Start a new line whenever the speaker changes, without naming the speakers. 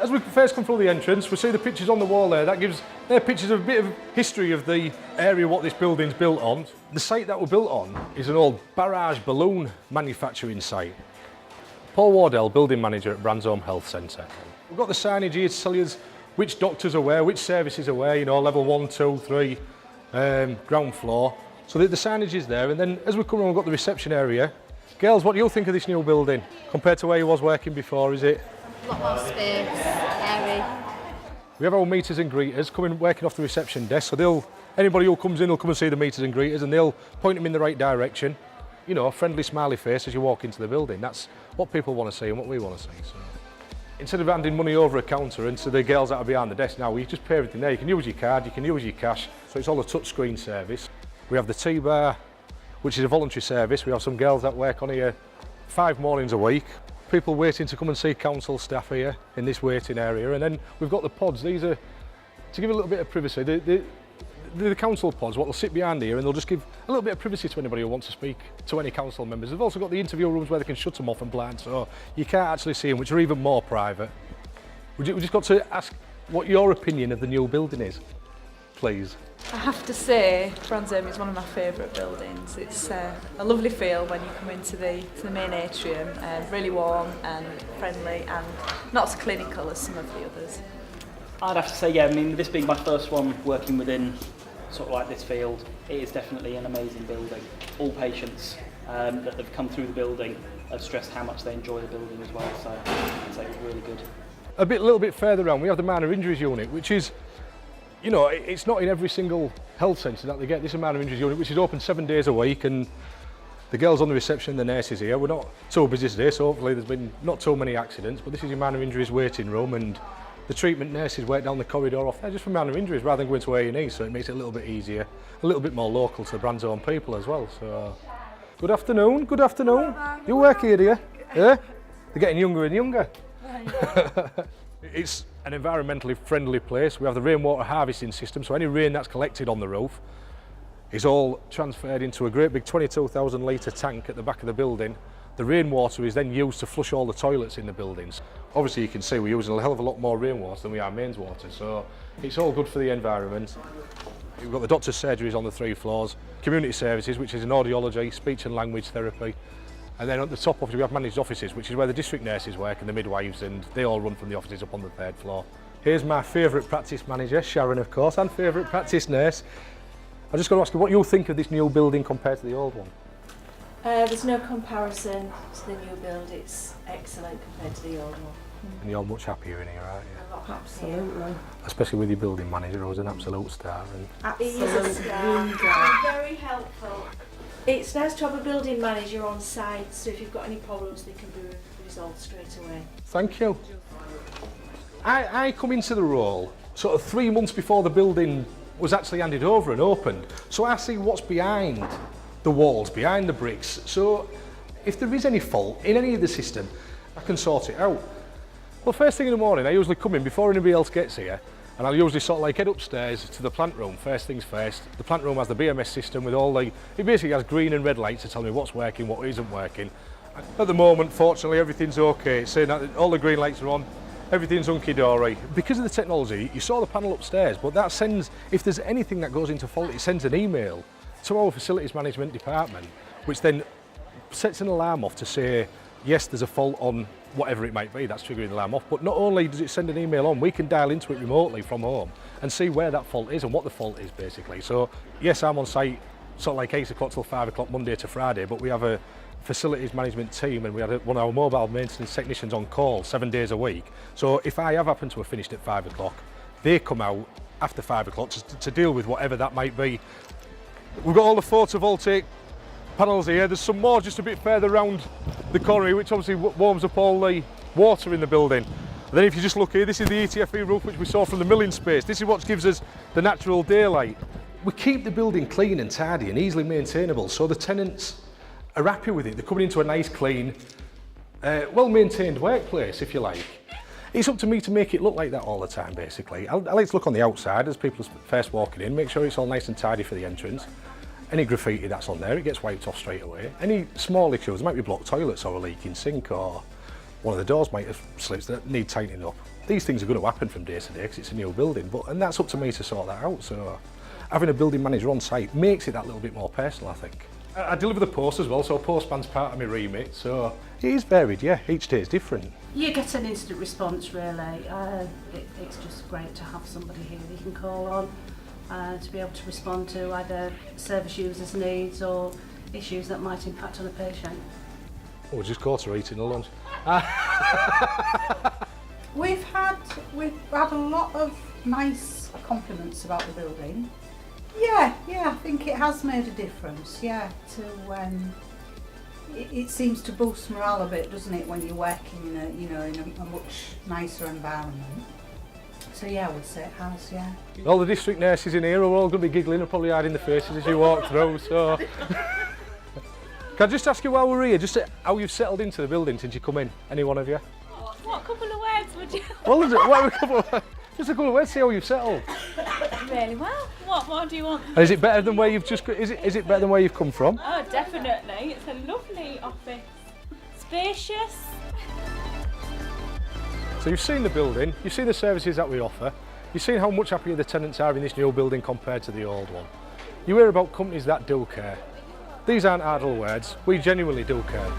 as we first come through the entrance, we see the pictures on the wall there. That gives pictures of a bit of history of the area what this building's built on. The site that we're built on is an old barrage balloon manufacturing site. Paul Wardell, building manager at Bransholme Health Centre. We've got the signage here to tell you which doctors are where, which services are where, you know, level 1, 2, 3, ground floor. So the signage is there, and then as we come on, we've got the reception area. Girls, what do you think of this new building compared to where you was working before? Is it?
A lot more space, airy.
We have our meters and greeters coming working off the reception desk, so anybody who comes in will come and see the meters and greeters, and they'll point them in the right direction. You know, a friendly smiley face as you walk into the building. That's what people want to see and what we want to see. So, instead of handing money over a counter and to the girls that are behind the desk now, we just pay everything there. You can use your card, you can use your cash, so it's all a touch screen service. We have the tea bar, which is a voluntary service. We have some girls that work on here 5 mornings a week. People waiting to come and see council staff here in this waiting area. And then we've got the pods. These are, to give a little bit of privacy, the council pods, what they'll sit behind here and they'll just give a little bit of privacy to anybody who wants to speak to any council members. They've also got the interview rooms where they can shut them off and blind, so you can't actually see them, which are even more private. We just got to ask what your opinion of the new building is, please.
I have to say, Bransholme is one of my favourite buildings. It's a lovely feel when you come into the main atrium, really warm and friendly and not as clinical as some of the others.
I'd have to say, yeah, I mean, this being my first one working within sort of like this field, it is definitely an amazing building. All patients that have come through the building have stressed how much they enjoy the building as well, so I'd say it was really good.
A little bit further on, we have the minor injuries unit, which is, you know, it's not in every single health centre that they get. This is a minor injuries unit, which is open 7 days a week, and the girls on the reception, the nurses here, we're not too busy today, so hopefully there's been not too many accidents, but this is your minor injuries waiting room, and the treatment nurses work down the corridor off there just for minor injuries rather than going to A&E, so it makes it a little bit easier, a little bit more local to the Bransholme people as well. So, good afternoon, good afternoon. You work here, do you? Yeah? They're getting younger and younger. It's an environmentally friendly place. We have the rainwater harvesting system, so any rain that's collected on the roof is all transferred into a great big 22,000 litre tank at the back of the building. The rainwater is then used to flush all the toilets in the buildings. Obviously you can see we're using a hell of a lot more rainwater than we are mains water, so it's all good for the environment. We've got the doctor's surgeries on the 3 floors, community services, which is in audiology, speech and language therapy, and then at the top obviously we have managed offices, which is where the district nurses work and the midwives, and they all run from the offices up on the 3rd floor. Here's my favourite practice manager, Sharon of course, and favourite practice nurse. I'm just going to ask you what you think of this new building compared to the old one.
There's no comparison to the new build, it's excellent compared to the old one.
And you're much happier in here, aren't you?
A lot happier. Absolutely.
Especially with your building manager, who's an absolute star. And
He is a star. Very helpful. It's nice to have a building manager on site, so if you've got any problems they can be resolved straight away.
thank you. I come into the role sort of 3 months before the building was actually handed over and opened, so I see what's behind the walls, behind the bricks, so if there is any fault in any of the system, I can sort it out. Well, first thing in the morning, I usually come in before anybody else gets here, and I'll usually sort of like head upstairs to the plant room, first things first. The plant room has the BMS system with all it basically has green and red lights to tell me what's working, what isn't working. At the moment, fortunately, everything's okay. It's saying that all the green lights are on, everything's hunky-dory. Because of the technology, you saw the panel upstairs, but that sends, if there's anything that goes into fault, it sends an email to our facilities management department, which then sets an alarm off to say, yes, there's a fault on whatever it might be, that's triggering the alarm off. But not only does it send an email on, we can dial into it remotely from home and see where that fault is and what the fault is, basically. So, yes, I'm on site sort of like 8 o'clock till 5 o'clock Monday to Friday, but we have a facilities management team and we had one of our mobile maintenance technicians on call 7 days a week. So if I have happened to have finished at 5 o'clock, they come out after 5 o'clock to deal with whatever that might be. We've got all the photovoltaic panels here. There's some more just a bit further around the corner, which obviously warms up all the water in the building. And then if you just look here, this is the ETFE roof which we saw from the milling space. This is what gives us the natural daylight. We keep the building clean and tidy and easily maintainable, so the tenants are happy with it. They're coming into a nice, clean, well-maintained workplace, if you like. It's up to me to make it look like that all the time, basically. I like to look on the outside as people are first walking in, make sure it's all nice and tidy for the entrance. Any graffiti that's on there, it gets wiped off straight away. Any small issues, there might be blocked toilets or a leaking sink or one of the doors might have slipped that need tightening up. These things are going to happen from day to day because it's a new building, and that's up to me to sort that out. So having a building manager on site makes it that little bit more personal, I think. I deliver the post as well, so postman's part of my remit, so it is varied, yeah, each day is different.
You get an instant response really. It's just great to have somebody here that you can call on to be able to respond to either service users' needs or issues that might impact on a patient.
We'll just go to eating a lunch.
We've had a lot of nice compliments about the building. Yeah, I think it has made a difference. Yeah, it seems to boost morale a bit, doesn't it, when you're working in a much nicer environment. So yeah, I would say it has. Yeah.
All the district nurses in here are all going to be giggling and probably hiding their faces as you walk through. So, can I just ask you while we're here, just how you've settled into the building since you come in? Any one of you?
What couple of words would you?
Well, just a couple of words. See how you've settled.
Really well. What more do you want?
And is it better than where you've just? Is it better than where you've come from?
Oh, definitely. It's a lovely office. Spacious.
So you've seen the building, you've seen the services that we offer, you've seen how much happier the tenants are in this new building compared to the old one. You hear about companies that do care. These aren't idle words, we genuinely do care.